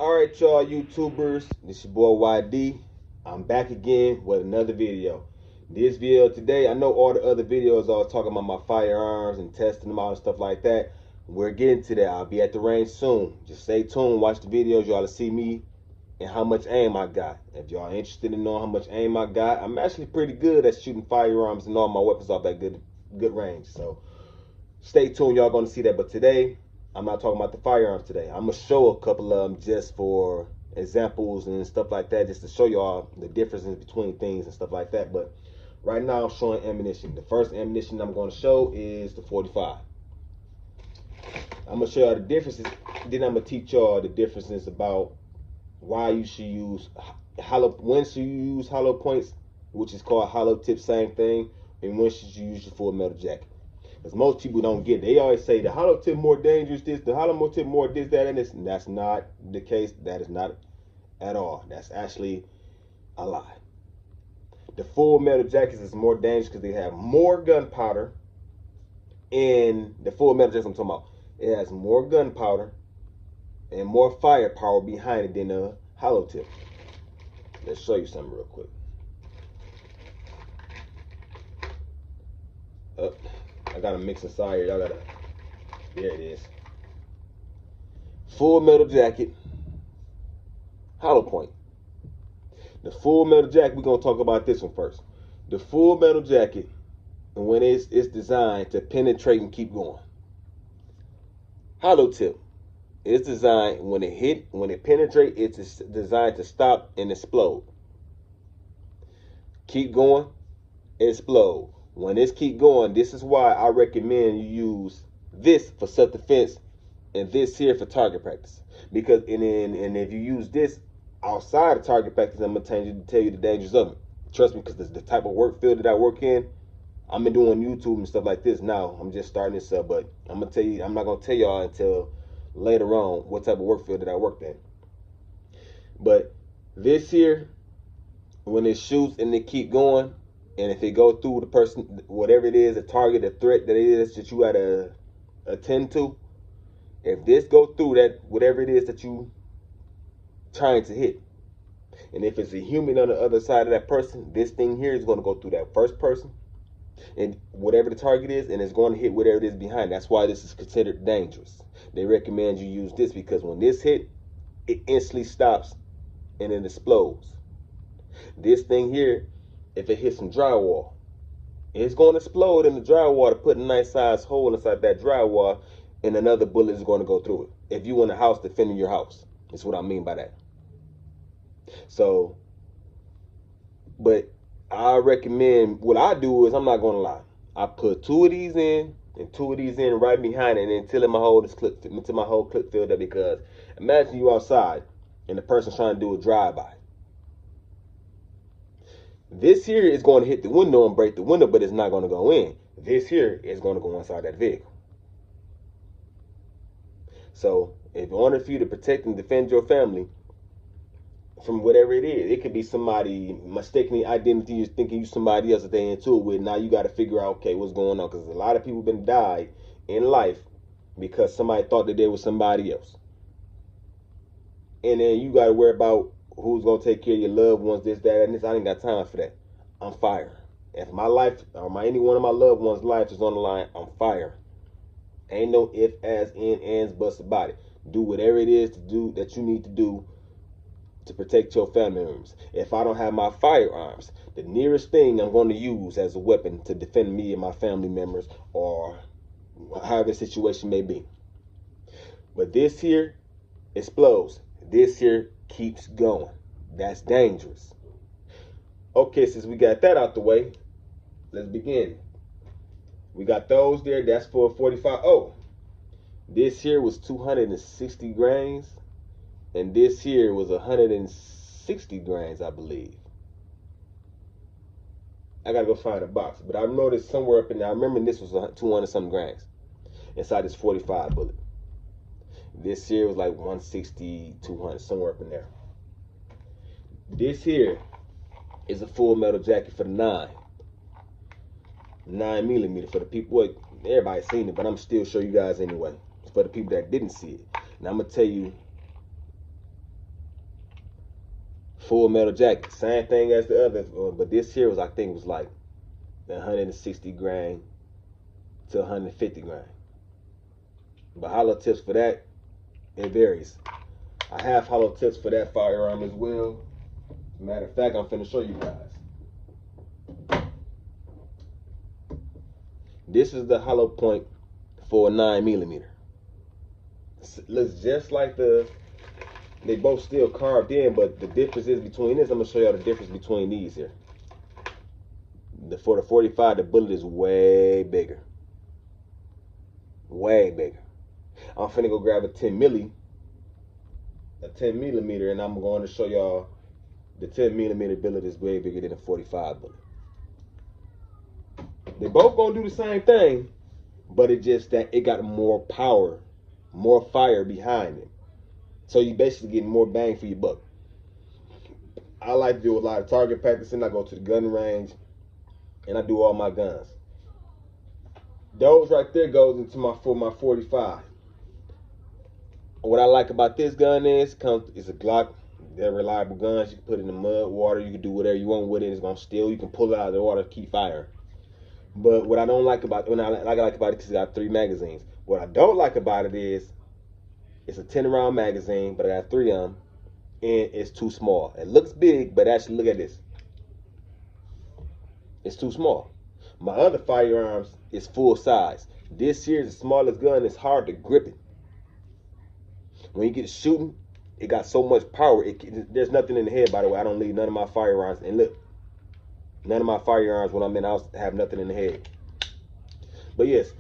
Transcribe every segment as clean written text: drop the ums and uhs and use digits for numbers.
Alright, y'all YouTubers, this your boy YD. I'm back again with another video. This video today, I know all the other videos I was talking about my firearms and testing them out and stuff like that. We're getting to that. I'll be at the range soon. Just stay tuned, watch the videos, y'all to see me and how much aim I got. If y'all interested in knowing how much aim I got, I'm actually pretty good at shooting firearms and all my weapons off at good range. So stay tuned, y'all gonna see that. But today, I'm not talking about the firearms today. I'm gonna show a couple of them just for examples and stuff like that, just to show y'all the differences between things and stuff like that. But right now I'm showing ammunition. The first ammunition I'm gonna show is the 45. I'm gonna show y'all the differences. Then I'm gonna teach y'all the differences about why you should use when should you use hollow points, which is called hollow tip, same thing, and when should you use your full metal jacket. Because most people don't get it. They always say the hollow tip more dangerous, this, the hollow tip more this, that, and this. And that's not the case. That is not at all. That's actually a lie. The full metal jackets is more dangerous because they have more gunpowder. In the full metal jacket I'm talking about, it has more gunpowder and more firepower behind it than a hollow tip. Let's show you something real quick. I got a mix inside here. Y'all gotta. There it is. Full metal jacket, hollow point. The full metal jacket, we're gonna talk about this one first. The full metal jacket, when it's designed to penetrate and keep going. Hollow tip, it's designed when it penetrates, it's designed to stop and explode. Keep going, explode. When this keep going, this is why I recommend you use this for self-defense and this here for target practice. Because and if you use this outside of target practice, I'm gonna tell you the dangers of it. Trust me, because the type of work field that I work in, I've been doing YouTube and stuff like this now. I'm just starting this up, but I'm not gonna tell y'all until later on what type of work field that I worked in. But this here, when it shoots and it keep going, and if it go through the person, whatever it is, a target, a threat that it is that you gotta attend to, if this go through that, whatever it is that you trying to hit, and if it's a human on the other side of that person, this thing here is gonna go through that first person, and whatever the target is, and it's going to hit whatever it is behind. That's why this is considered dangerous. They recommend you use this because when this hit, it instantly stops and it explodes. This thing here, if it hits some drywall, it's going to explode in the drywall to put a nice size hole inside that drywall, and another bullet is going to go through it. If you in a house defending your house, that's what I mean by that. So, but I recommend, what I do is, I'm not going to lie, I put 2 of these in and 2 of these in right behind it until my whole clip filled up. Because imagine you outside and the person's trying to do a drive-by. This here is going to hit the window and break the window, but it's not going to go in. This here is going to go inside that vehicle. So, in order for you to protect and defend your family from whatever it is, it could be somebody mistakenly identity you thinking you somebody else that they into it with. Now you got to figure out, okay, what's going on? Because a lot of people been died in life because somebody thought that they was somebody else. And then you got to worry about who's going to take care of your loved ones, this, that, and this. I ain't got time for that. I'm firing. If my life or any one of my loved ones' life is on the line, I'm firing. Ain't no if, as, in, ands, buts about it. Do whatever it is to do that you need to do to protect your family members. If I don't have my firearms, the nearest thing I'm going to use as a weapon to defend me and my family members, or however the situation may be. But this here explodes. This here keeps going. That's dangerous. Okay, since we got that out the way, let's begin. We got those there. That's for 45. Oh, this here was 260 grains, and this here was 160 grains, I believe. I gotta go find a box, but I noticed somewhere up in there, I remember this was 200 something grains inside this 45 bullet. This here was like 160, 200, somewhere up in there. This here is a full metal jacket for the 9mm for the people. Everybody's seen it, but I'm still show you guys anyway. For the people that didn't see it. Now I'm gonna tell you full metal jacket. Same thing as the other, but this here was, I think, was like 160 grain to 150 grain. But hollow tips for that, it varies. I have hollow tips for that firearm as well. Matter of fact, I'm finna show you guys. This is the hollow point for a 9mm. Looks just like they both still carved in, but the difference is between this. I'm gonna show y'all the difference between these here. For the 45, the bullet is way bigger. Way bigger. I'm finna go grab a 10mm, and I'm going to show y'all the 10mm bullet is way bigger than a 45 bullet. They both gonna do the same thing, but it just that it got more power, more fire behind it. So you basically get more bang for your buck. I like to do a lot of target practicing. I go to the gun range and I do all my guns. Those right there goes into my 45. What I like about this gun is it's a Glock. They're reliable guns. You can put it in the mud, water. You can do whatever you want with it. It's gonna still. You can pull it out of the water, keep fire. But what I don't like about I like about it because it got 3 magazines. What I don't like about it is it's a 10-round magazine, but I got 3 of them, and it's too small. It looks big, but actually look at this. It's too small. My other firearms is full size. This here is the smallest gun. It's hard to grip it. When you get shooting, it got so much power. There's nothing in the head, by the way. I don't leave none of my firearms. And look, none of my firearms when I'm in the house have nothing in the head. But yes,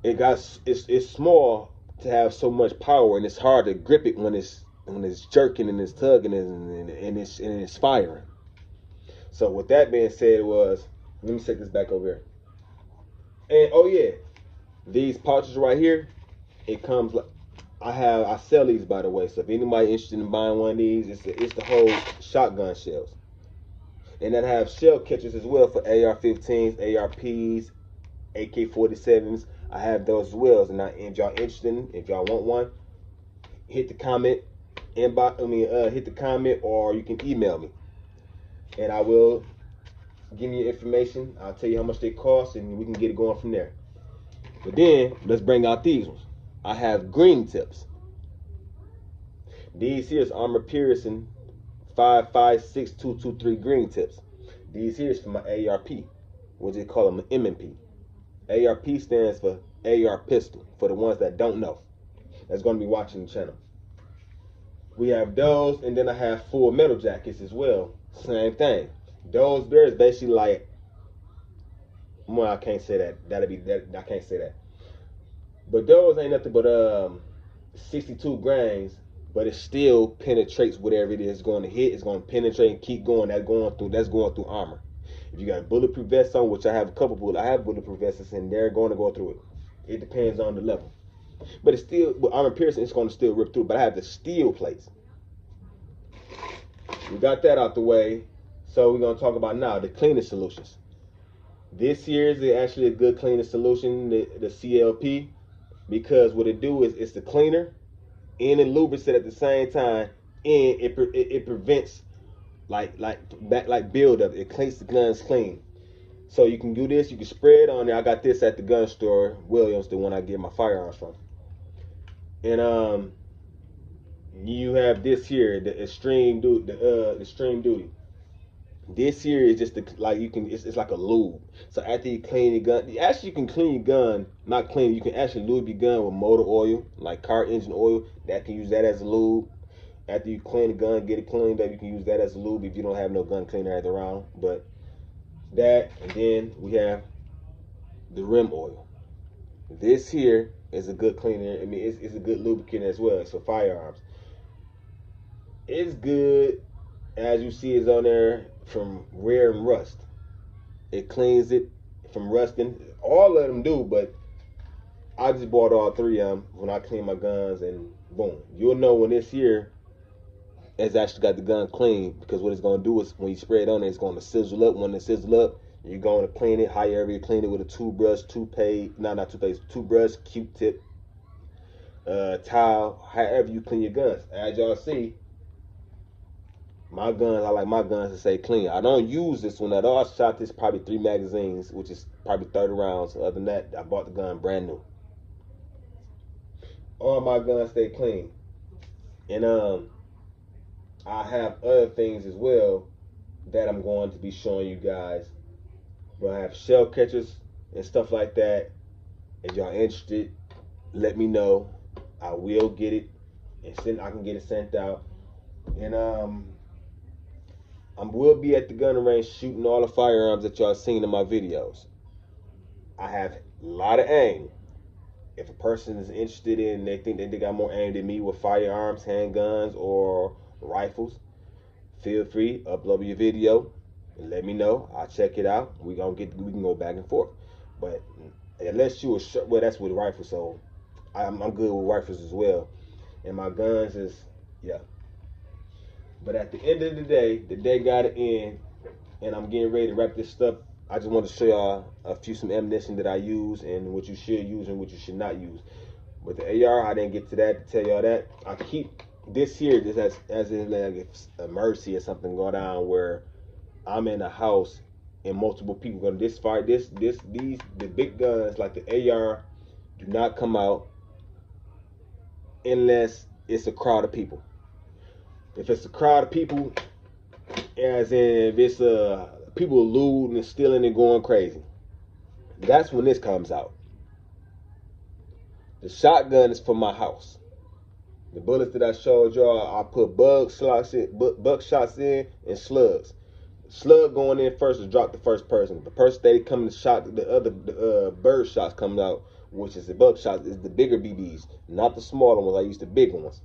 it's small to have so much power, and it's hard to grip it when it's jerking and it's tugging and it's firing. So with that being said, let me take this back over here. And oh yeah, these pouches right here, it comes like I sell these, by the way. So if anybody interested in buying one of these, it's the whole shotgun shells. And then I have shell catchers as well for AR-15s, ARPs, AK-47s. I have those as well. And if y'all interested, if y'all want one, hit the comment hit the comment, or you can email me, and I will give you information. I'll tell you how much they cost, and we can get it going from there. But then let's bring out these ones. I have green tips. These here is Armor Piercing 556223 green tips. These here is for my ARP, what they call them, M&P. ARP stands for AR pistol, for the ones that don't know, that's going to be watching the channel. We have those, and then I have full metal jackets as well. Same thing. Those there is basically like, well, I can't say that. I can't say that. But those ain't nothing but 62 grains, but it still penetrates whatever it is going to hit. It's going to penetrate and keep going. That's going through armor. If you got a bulletproof vest on, which I have a couple I have bulletproof vests, and they're going to go through it. It depends on the level. But it's still, with armor piercing, it's going to still rip through. But I have the steel plates. We got that out the way. So we're going to talk about now the cleaning solutions. This here is actually a good cleaning solution, the CLP, because what it do is it's the cleaner and it lubricates at the same time, and it prevents like buildup. It cleans the guns clean. So you can do this. You can spray it on there. I got this at the gun store, Williams, the one I get my firearms from. And you have this here, the extreme duty. This here is just it's like a lube. So after you clean your gun, actually you can clean your gun, not clean, you can actually lube your gun with motor oil, like car engine oil. That can use that as a lube. After you clean the gun, get it cleaned up, you can use that as a lube if you don't have no gun cleaner at around. But that, and then we have the rim oil. This here is a good cleaner. I mean, it's a good lubricant as well. It's for firearms. It's good, as you see, it's on there from wear and rust. It cleans it from rusting. All of them do, but I just bought all 3 of them when I clean my guns, and boom, you'll know when this here has actually got the gun clean, because what it's going to do is when you spray it on it, it's going to sizzle up. When it sizzles up, you're going to clean it however you clean it, with a toothbrush, toothbrush, Q-tip, towel, however you clean your guns. As y'all see, My guns, I like my guns to stay clean. I don't use this one at all. I shot this probably 3 magazines, which is probably 30 rounds. Other than that, I bought the gun brand new. All my guns stay clean. And I have other things as well that I'm going to be showing you guys. But I have shell catchers and stuff like that. If y'all interested, let me know. I will get it, and I can get it sent out. And I will be at the gun range shooting all the firearms that y'all seen in my videos. I have a lot of aim. If a person is interested in, they think that they got more aim than me with firearms, handguns, or rifles, feel free, upload your video and let me know. I'll check it out. We can go back and forth. But unless you were well, that's with rifles, so I'm good with rifles as well. And my guns is, yeah. But at the end of the day got to end, and I'm getting ready to wrap this stuff. I just want to show y'all some ammunition that I use and what you should use and what you should not use. With the AR, I didn't get to that to tell y'all that. I keep this here just as in like if emergency or something go down where I'm in a house and multiple people going to fire. The big guns like the AR do not come out unless it's a crowd of people. If it's a crowd of people, as in if it's people looting and stealing and going crazy, that's when this comes out. The shotgun is for my house. The bullets that I showed y'all, I put buckshots in and slugs. Slug going in first to drop the first person. The person that coming to shot, the other bird shots coming out, which is the buckshots, is the bigger BBs, not the smaller ones. I use the big ones.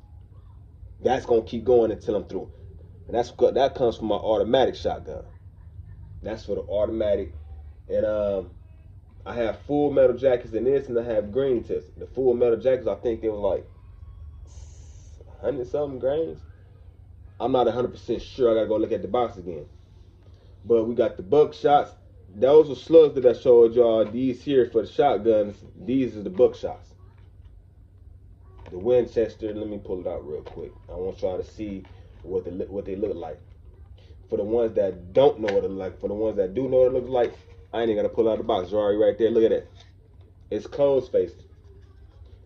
That's gonna keep going until I'm through. And that comes from my automatic shotgun. That's for the automatic. And I have full metal jackets in this, and I have green tips. The full metal jackets, I think they were like 100 something grains. I'm not 100% sure. I gotta go look at the box again. But we got the buckshots. Those are slugs that I showed y'all. These here for the shotguns. These are the buckshots. The Winchester. Let me pull it out real quick. I want y'all to see what they look like. For the ones that don't know what it looks like, for the ones that do know what it looks like, I ain't even gotta pull out the box. It's already right there. Look at that. It's closed faced.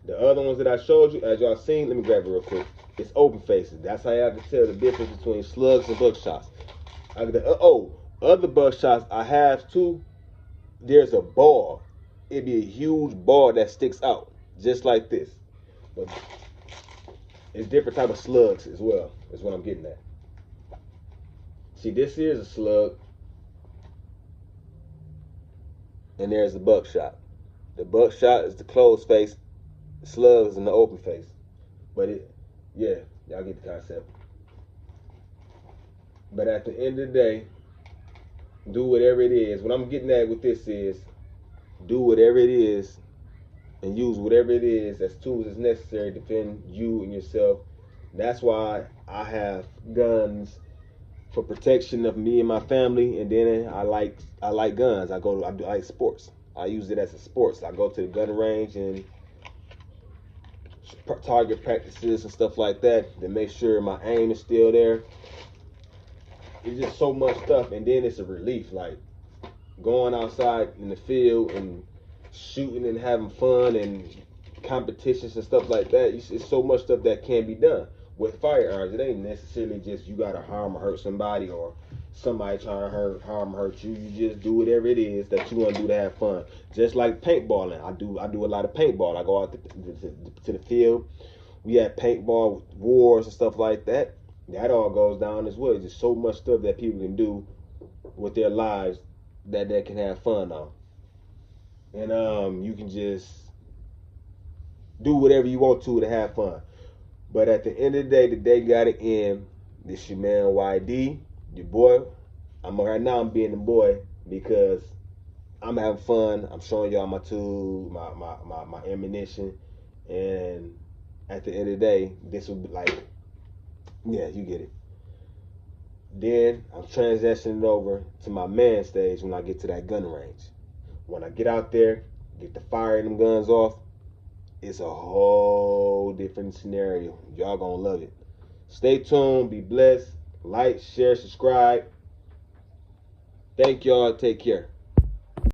The other ones that I showed you, as y'all seen, let me grab it real quick. It's open faces. That's how you have to tell the difference between slugs and buckshots. Other buckshots I have too. There's a ball. It'd be a huge ball that sticks out, just like this. But it's different type of slugs as well. Is what I'm getting at. See, this here is a slug, and there's the buckshot. The buckshot is the closed face. The slug is in the open face. But yeah, y'all get the concept. But at the end of the day, do whatever it is. What I'm getting at with this is, do whatever it is and use whatever it is as tools as necessary to defend you and yourself. That's why I have guns for protection of me and my family, and then I like guns. I like sports. I use it as a sports. I go to the gun range and target practices and stuff like that to make sure my aim is still there. It's just so much stuff, and then it's a relief, like going outside in the field and shooting and having fun and competitions and stuff like that. It's so much stuff that can be done with firearms. It ain't necessarily just you gotta harm or hurt somebody or somebody trying to harm or hurt you. You just do whatever it is that you want to do to have fun. Just like paintballing, I do a lot of paintball. I go out to the field. We have paintball wars and stuff like that. That all goes down as well. There's so much stuff that people can do with their lives that they can have fun on. And you can just do whatever you want to have fun. But at the end of the day gotta end. This your man YD, your boy. Right now I'm being the boy because I'm having fun. I'm showing y'all my tools, my ammunition, and at the end of the day, this will be like, yeah, you get it. Then I'm transitioning over to my man stage when I get to that gun range. When I get out there, get to firing them guns off, it's a whole different scenario. Y'all gonna love it. Stay tuned, be blessed. Like, share, subscribe. Thank y'all. Take care.